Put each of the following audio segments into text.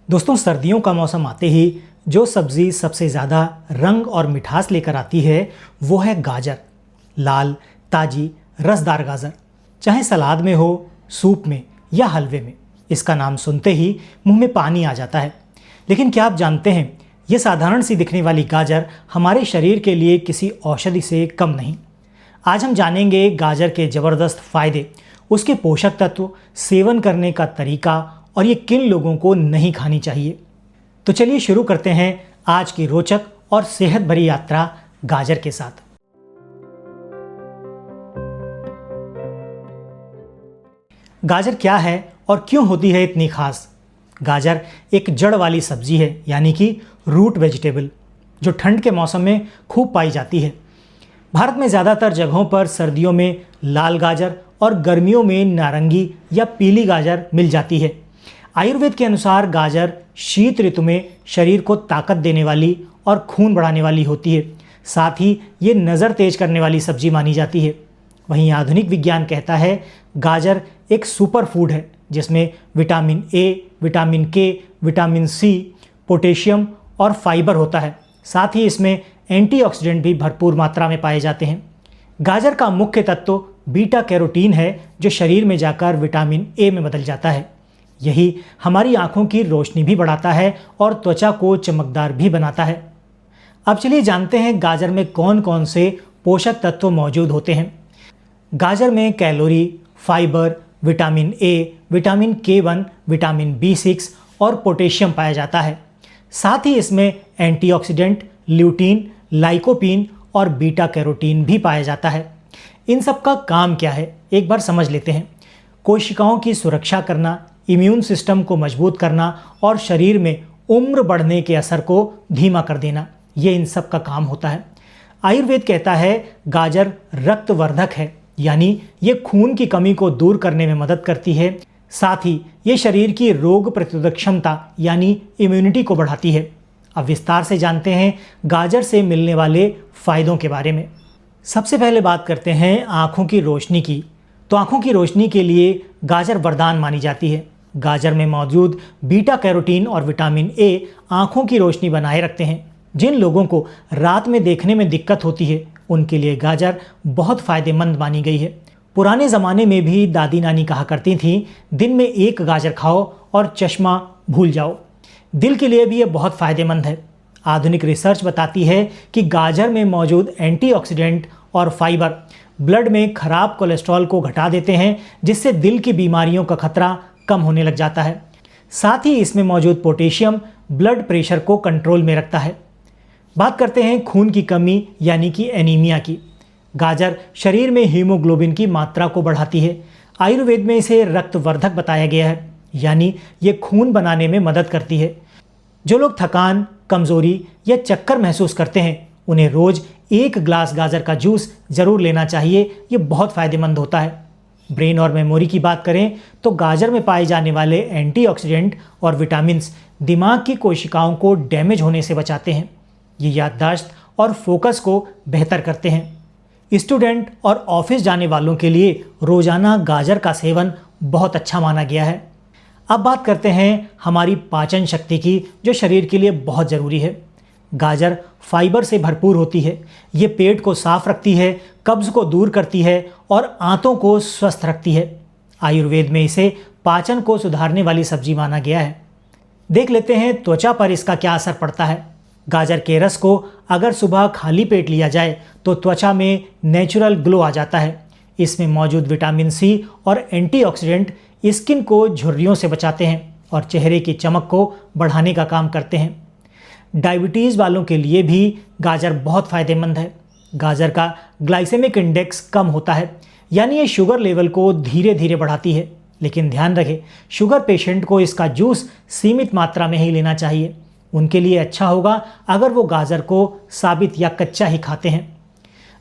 दोस्तों, सर्दियों का मौसम आते ही जो सब्ज़ी सबसे ज़्यादा रंग और मिठास लेकर आती है वो है गाजर। लाल, ताज़ी, रसदार गाजर, चाहे सलाद में हो, सूप में या हलवे में, इसका नाम सुनते ही मुंह में पानी आ जाता है। लेकिन क्या आप जानते हैं, ये साधारण सी दिखने वाली गाजर हमारे शरीर के लिए किसी औषधि से कम नहीं। आज हम जानेंगे गाजर के ज़बरदस्त फ़ायदे, उसके पोषक तत्व, सेवन करने का तरीका और ये किन लोगों को नहीं खानी चाहिए। तो चलिए शुरू करते हैं आज की रोचक और सेहत भरी यात्रा गाजर के साथ। गाजर क्या है और क्यों होती है इतनी खास? गाजर एक जड़ वाली सब्जी है, यानी कि रूट वेजिटेबल, जो ठंड के मौसम में खूब पाई जाती है। भारत में ज़्यादातर जगहों पर सर्दियों में लाल गाजर और गर्मियों में नारंगी या पीली गाजर मिल जाती है। आयुर्वेद के अनुसार गाजर शीत ऋतु में शरीर को ताकत देने वाली और खून बढ़ाने वाली होती है। साथ ही ये नज़र तेज करने वाली सब्जी मानी जाती है। वहीं आधुनिक विज्ञान कहता है गाजर एक सुपर फूड है, जिसमें विटामिन ए, विटामिन के, विटामिन सी, पोटेशियम और फाइबर होता है। साथ ही इसमें एंटीऑक्सीडेंट भी भरपूर मात्रा में पाए जाते हैं। गाजर का मुख्य तत्व बीटा कैरोटीन है, जो शरीर में जाकर विटामिन ए में बदल जाता है। यही हमारी आंखों की रोशनी भी बढ़ाता है और त्वचा को चमकदार भी बनाता है। अब चलिए जानते हैं गाजर में कौन कौन से पोषक तत्व मौजूद होते हैं। गाजर में calorie, fibre, vitamin A, vitamin K one, vitamin बी6 और पोटेशियम पाया जाता है। साथ ही इसमें एंटीऑक्सीडेंट, ल्यूटीन, लाइकोपीन और बीटा कैरोटीन भी पाया जाता है। इन सब का काम क्या है, एक बार समझ लेते हैं। कोशिकाओं की सुरक्षा करना, इम्यून सिस्टम को मजबूत करना और शरीर में उम्र बढ़ने के असर को धीमा कर देना, ये इन सब का काम होता है। आयुर्वेद कहता है गाजर रक्तवर्धक है, यानी ये खून की कमी को दूर करने में मदद करती है। साथ ही ये शरीर की रोग प्रतिरोधक क्षमता यानी इम्यूनिटी को बढ़ाती है। अब विस्तार से जानते हैं गाजर से मिलने वाले फ़ायदों के बारे में। सबसे पहले बात करते हैं आँखों की रोशनी की। तो आँखों की रोशनी के लिए गाजर वरदान मानी जाती है। गाजर में मौजूद बीटा कैरोटीन और विटामिन ए आँखों की रोशनी बनाए रखते हैं। जिन लोगों को रात में देखने में दिक्कत होती है, उनके लिए गाजर बहुत फ़ायदेमंद मानी गई है। पुराने ज़माने में भी दादी नानी कहा करती थीं, दिन में एक गाजर खाओ और चश्मा भूल जाओ। दिल के लिए भी ये बहुत फ़ायदेमंद है। आधुनिक रिसर्च बताती है कि गाजर में मौजूद एंटीऑक्सीडेंट और फाइबर ब्लड में खराब कोलेस्ट्रॉल को घटा देते हैं, जिससे दिल की बीमारियों का खतरा कम होने लग जाता है। साथ ही इसमें मौजूद पोटेशियम ब्लड प्रेशर को कंट्रोल में रखता है। बात करते हैं खून की कमी यानी कि एनीमिया की। गाजर शरीर में हीमोग्लोबिन की मात्रा को बढ़ाती है। आयुर्वेद में इसे रक्तवर्धक बताया गया है, यानी ये खून बनाने में मदद करती है। जो लोग थकान, कमज़ोरी या चक्कर महसूस करते हैं, उन्हें रोज़ एक ग्लास गाजर का जूस ज़रूर लेना चाहिए। ये बहुत फ़ायदेमंद होता है। ब्रेन और मेमोरी की बात करें तो गाजर में पाए जाने वाले एंटीऑक्सीडेंट और विटामिन्स दिमाग की कोशिकाओं को डैमेज होने से बचाते हैं। ये याददाश्त और फोकस को बेहतर करते हैं। स्टूडेंट और ऑफिस जाने वालों के लिए रोज़ाना गाजर का सेवन बहुत अच्छा माना गया है। अब बात करते हैं हमारी पाचन शक्ति की, जो शरीर के लिए बहुत ज़रूरी है। गाजर फाइबर से भरपूर होती है। ये पेट को साफ रखती है, कब्ज़ को दूर करती है और आंतों को स्वस्थ रखती है। आयुर्वेद में इसे पाचन को सुधारने वाली सब्जी माना गया है। देख लेते हैं त्वचा पर इसका क्या असर पड़ता है। गाजर के रस को अगर सुबह खाली पेट लिया जाए तो त्वचा में नेचुरल ग्लो आ जाता है। इसमें मौजूद विटामिन सी और एंटीऑक्सीडेंट स्किन को झुर्रियों से बचाते हैं और चेहरे की चमक को बढ़ाने का काम करते हैं। डायबिटीज़ वालों के लिए भी गाजर बहुत फ़ायदेमंद है। गाजर का ग्लाइसेमिक इंडेक्स कम होता है, यानी ये शुगर लेवल को धीरे धीरे बढ़ाती है। लेकिन ध्यान रखें, शुगर पेशेंट को इसका जूस सीमित मात्रा में ही लेना चाहिए। उनके लिए अच्छा होगा अगर वो गाजर को साबित या कच्चा ही खाते हैं।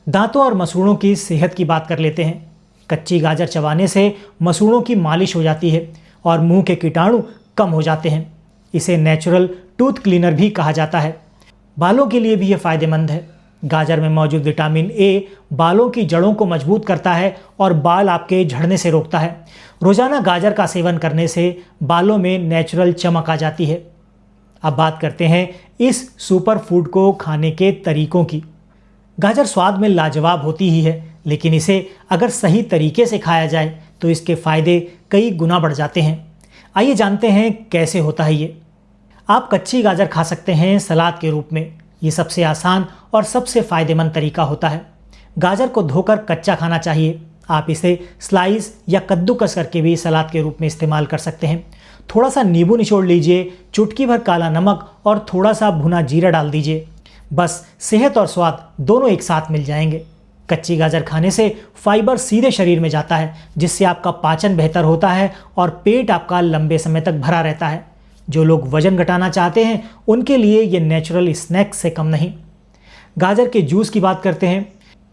दांतों और मसूड़ों की सेहत की बात कर लेते हैं। कच्ची गाजर चबाने से मसूड़ों की मालिश हो जाती है और मुंह के कीटाणु कम हो जाते हैं। इसे नेचुरल टूथ क्लीनर भी कहा जाता है। बालों के लिए भी ये फ़ायदेमंद है। गाजर में मौजूद विटामिन ए बालों की जड़ों को मजबूत करता है और बाल आपके झड़ने से रोकता है। रोज़ाना गाजर का सेवन करने से बालों में नेचुरल चमक आ जाती है। अब बात करते हैं इस सुपर फूड को खाने के तरीकों की। गाजर स्वाद में लाजवाब होती ही है, लेकिन इसे अगर सही तरीके से खाया जाए तो इसके फायदे कई गुना बढ़ जाते हैं। आइए जानते हैं कैसे होता है ये। आप कच्ची गाजर खा सकते हैं सलाद के रूप में। ये सबसे आसान और सबसे फायदेमंद तरीका होता है। गाजर को धोकर कच्चा खाना चाहिए। आप इसे स्लाइस या कद्दूकस करके भी सलाद के रूप में इस्तेमाल कर सकते हैं। थोड़ा सा नींबू निचोड़ लीजिए, चुटकी भर काला नमक और थोड़ा सा भुना जीरा डाल दीजिए। बस सेहत और स्वाद दोनों एक साथ मिल जाएंगे। कच्ची गाजर खाने से फाइबर सीधे शरीर में जाता है, जिससे आपका पाचन बेहतर होता है और पेट आपका लंबे समय तक भरा रहता है। जो लोग वजन घटाना चाहते हैं उनके लिए ये नेचुरल स्नैक्स से कम नहीं। गाजर के जूस की बात करते हैं।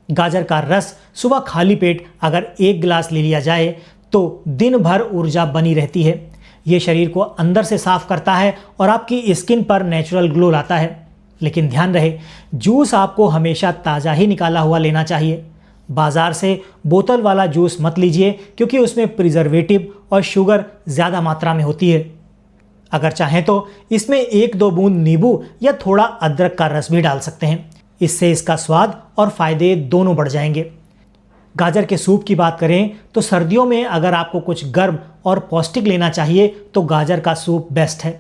गाजर का रस सुबह खाली पेट अगर 1 गिलास ले लिया जाए तो दिन भर ऊर्जा बनी रहती है। ये शरीर को अंदर से साफ करता है और आपकी स्किन पर नेचुरल ग्लो लाता है। लेकिन ध्यान रहे, जूस आपको हमेशा ताज़ा ही निकाला हुआ लेना चाहिए। बाजार से बोतल वाला जूस मत लीजिए, क्योंकि उसमें प्रिजर्वेटिव और शुगर ज़्यादा मात्रा में होती है। अगर चाहें तो इसमें 1-2 बूंद नींबू या थोड़ा अदरक का रस भी डाल सकते हैं। इससे इसका स्वाद और फायदे दोनों बढ़ जाएंगे। गाजर के सूप की बात करें तो सर्दियों में अगर आपको कुछ गर्म और पौष्टिक लेना चाहिए तो गाजर का सूप बेस्ट है।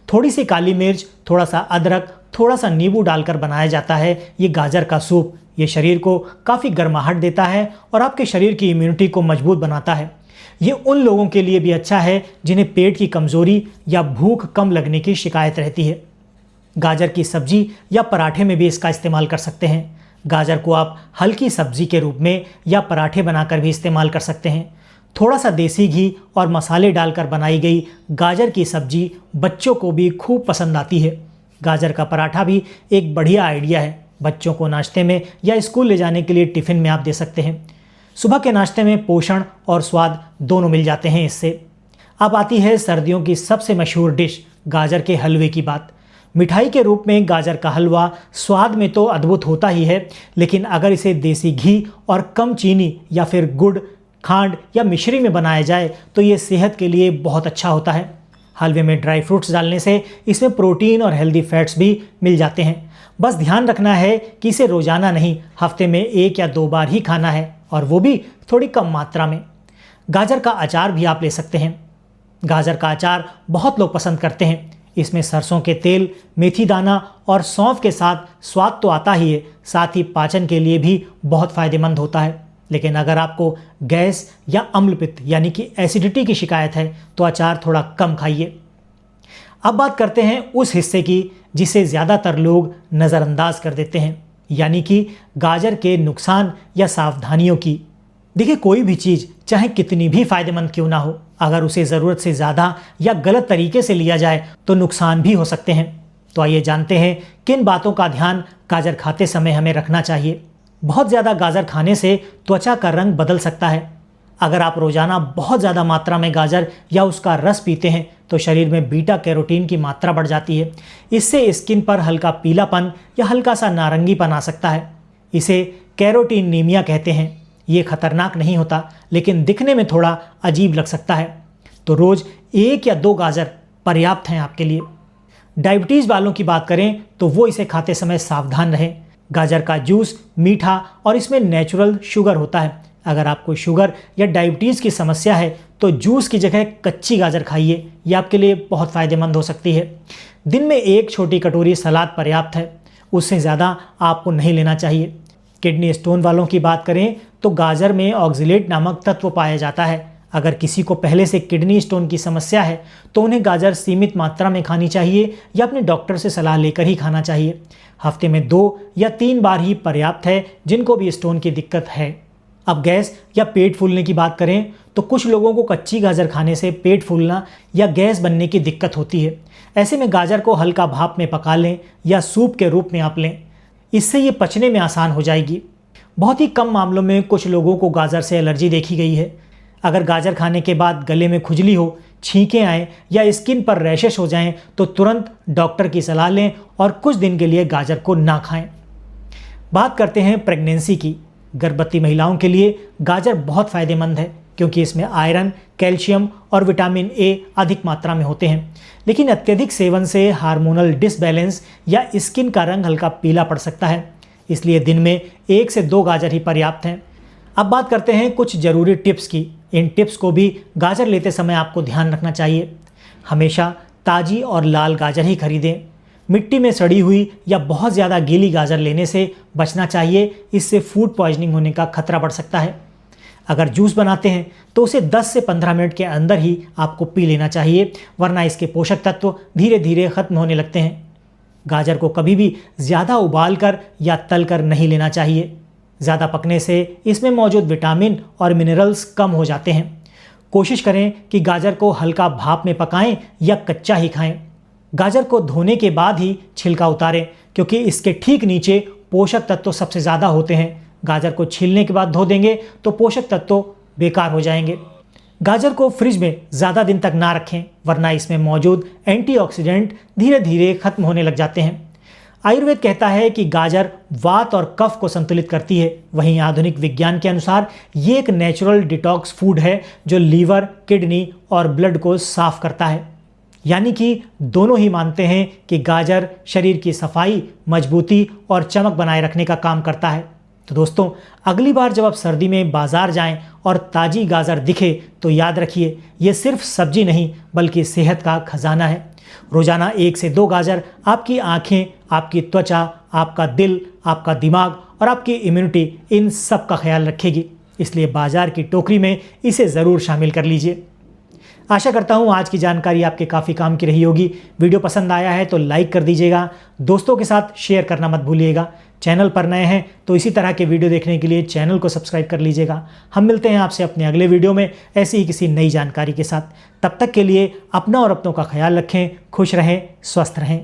थोड़ी सी काली मिर्च, थोड़ा सा अदरक, थोड़ा सा नींबू डालकर बनाया जाता है ये गाजर का सूप। ये शरीर को काफ़ी गर्माहट देता है और आपके शरीर की इम्यूनिटी को मजबूत बनाता है। ये उन लोगों के लिए भी अच्छा है जिन्हें पेट की कमज़ोरी या भूख कम लगने की शिकायत रहती है। गाजर की सब्जी या पराठे में भी इसका इस्तेमाल कर सकते हैं। गाजर को आप हल्की सब्जी के रूप में या पराठे बनाकर भी इस्तेमाल कर सकते हैं। थोड़ा सा देसी घी और मसाले डालकर बनाई गई गाजर की सब्जी बच्चों को भी खूब पसंद आती है। गाजर का पराठा भी एक बढ़िया आइडिया है। बच्चों को नाश्ते में या स्कूल ले जाने के लिए टिफ़िन में आप दे सकते हैं। सुबह के नाश्ते में पोषण और स्वाद दोनों मिल जाते हैं इससे। अब आती है सर्दियों की सबसे मशहूर डिश गाजर के हलवे की बात। मिठाई के रूप में गाजर का हलवा स्वाद में तो अद्भुत होता ही है, लेकिन अगर इसे देसी घी और कम चीनी या फिर गुड़, खांड या मिश्री में बनाया जाए तो ये सेहत के लिए बहुत अच्छा होता है। हलवे में ड्राई फ्रूट्स डालने से इसमें प्रोटीन और हेल्दी फैट्स भी मिल जाते हैं। बस ध्यान रखना है कि इसे रोज़ाना नहीं, हफ्ते में 1 या 2 बार ही खाना है, और वो भी थोड़ी कम मात्रा में। गाजर का अचार भी आप ले सकते हैं। गाजर का अचार बहुत लोग पसंद करते हैं। इसमें सरसों के तेल, मेथी दाना और सौंफ के साथ स्वाद तो आता ही है, साथ ही पाचन के लिए भी बहुत फ़ायदेमंद होता है। लेकिन अगर आपको गैस या अम्लपित्त यानी कि एसिडिटी की शिकायत है तो अचार थोड़ा कम खाइए। अब बात करते हैं उस हिस्से की जिसे ज़्यादातर लोग नज़रअंदाज कर देते हैं, यानी कि गाजर के नुकसान या सावधानियों की। देखिए, कोई भी चीज़ चाहे कितनी भी फायदेमंद क्यों ना हो, अगर उसे ज़रूरत से ज़्यादा या गलत तरीके से लिया जाए तो नुकसान भी हो सकते हैं। तो आइए जानते हैं किन बातों का ध्यान गाजर खाते समय हमें रखना चाहिए। बहुत ज़्यादा गाजर खाने से त्वचा का रंग बदल सकता है। अगर आप रोज़ाना बहुत ज़्यादा मात्रा में गाजर या उसका रस पीते हैं तो शरीर में बीटा कैरोटीन की मात्रा बढ़ जाती है। इससे स्किन पर हल्का पीलापन या हल्का सा नारंगीपन आ सकता है। इसे कैरोटीनीमिया कहते हैं। ये खतरनाक नहीं होता, लेकिन दिखने में थोड़ा अजीब लग सकता है। तो रोज़ 1 या 2 गाजर पर्याप्त हैं आपके लिए। डायबिटीज़ वालों की बात करें तो वो इसे खाते समय सावधान रहें। गाजर का जूस मीठा और इसमें नेचुरल शुगर होता है। अगर आपको शुगर या डायबिटीज़ की समस्या है तो जूस की जगह कच्ची गाजर खाइए, ये आपके लिए बहुत फ़ायदेमंद हो सकती है। दिन में 1 छोटी कटोरी सलाद पर्याप्त है, उससे ज़्यादा आपको नहीं लेना चाहिए। किडनी स्टोन वालों की बात करें तो गाजर में ऑक्जेलेट नामक तत्व पाया जाता है। अगर किसी को पहले से किडनी स्टोन की समस्या है तो उन्हें गाजर सीमित मात्रा में खानी चाहिए या अपने डॉक्टर से सलाह लेकर ही खाना चाहिए। हफ्ते में 2 या 3 बार ही पर्याप्त है जिनको भी स्टोन की दिक्कत है। अब गैस या पेट फूलने की बात करें तो कुछ लोगों को कच्ची गाजर खाने से पेट फूलना या गैस बनने की दिक्कत होती है। ऐसे में गाजर को हल्का भाप में पका लें या सूप के रूप में आप लें, इससे ये पचने में आसान हो जाएगी। बहुत ही कम मामलों में कुछ लोगों को गाजर से एलर्जी देखी गई है। अगर गाजर खाने के बाद गले में खुजली हो, छींकें आएँ या स्किन पर रैशेस हो जाएं तो तुरंत डॉक्टर की सलाह लें और कुछ दिन के लिए गाजर को ना खाएं। बात करते हैं प्रेगनेंसी की। गर्भवती महिलाओं के लिए गाजर बहुत फ़ायदेमंद है। क्योंकि इसमें आयरन, कैल्शियम और विटामिन ए अधिक मात्रा में होते हैं। लेकिन अत्यधिक सेवन से हार्मोनल डिसबैलेंस या स्किन का रंग हल्का पीला पड़ सकता है, इसलिए दिन में 1 से 2 गाजर ही पर्याप्त हैं। अब बात करते हैं कुछ ज़रूरी टिप्स की। इन टिप्स को भी गाजर लेते समय आपको ध्यान रखना चाहिए। हमेशा ताज़ी और लाल गाजर ही खरीदें। मिट्टी में सड़ी हुई या बहुत ज़्यादा गीली गाजर लेने से बचना चाहिए, इससे फूड पॉइजनिंग होने का खतरा बढ़ सकता है। अगर जूस बनाते हैं तो उसे 10 से 15 मिनट के अंदर ही आपको पी लेना चाहिए, वरना इसके पोषक तत्व धीरे धीरे खत्म होने लगते हैं। गाजर को कभी भी ज़्यादा उबाल कर या तल कर नहीं लेना चाहिए। ज़्यादा पकने से इसमें मौजूद विटामिन और मिनरल्स कम हो जाते हैं। कोशिश करें कि गाजर को हल्का भाप में पकाएं या कच्चा ही खाएं। गाजर को धोने के बाद ही छिलका उतारें, क्योंकि इसके ठीक नीचे पोषक तत्व सबसे ज़्यादा होते हैं। गाजर को छीलने के बाद धो देंगे तो पोषक तत्व बेकार हो जाएंगे। गाजर को फ्रिज में ज़्यादा दिन तक ना रखें, वरना इसमें मौजूद एंटीऑक्सीडेंट धीरे धीरे खत्म होने लग जाते हैं। आयुर्वेद कहता है कि गाजर वात और कफ को संतुलित करती है। वहीं आधुनिक विज्ञान के अनुसार ये एक नेचुरल डिटॉक्स फूड है जो लीवर, किडनी और ब्लड को साफ करता है। यानी कि दोनों ही मानते हैं कि गाजर शरीर की सफाई, मजबूती और चमक बनाए रखने का काम करता है। तो दोस्तों, अगली बार जब आप सर्दी में बाजार जाएं और ताज़ी गाजर दिखे तो याद रखिए, ये सिर्फ सब्जी नहीं बल्कि सेहत का खजाना है। रोजाना 1 से 2 गाजर आपकी आँखें, आपकी त्वचा, आपका दिल, आपका दिमाग और आपकी इम्यूनिटी, इन सब का ख्याल रखेगी। इसलिए बाजार की टोकरी में इसे ज़रूर शामिल कर लीजिए। आशा करता हूँ आज की जानकारी आपके काफ़ी काम की रही होगी। वीडियो पसंद आया है तो लाइक कर दीजिएगा, दोस्तों के साथ शेयर करना मत भूलिएगा। चैनल पर नए हैं तो इसी तरह के वीडियो देखने के लिए चैनल को सब्सक्राइब कर लीजिएगा। हम मिलते हैं आपसे अपने अगले वीडियो में ऐसी ही किसी नई जानकारी के साथ। तब तक के लिए अपना और अपनों का ख्याल रखें, खुश रहें, स्वस्थ रहें।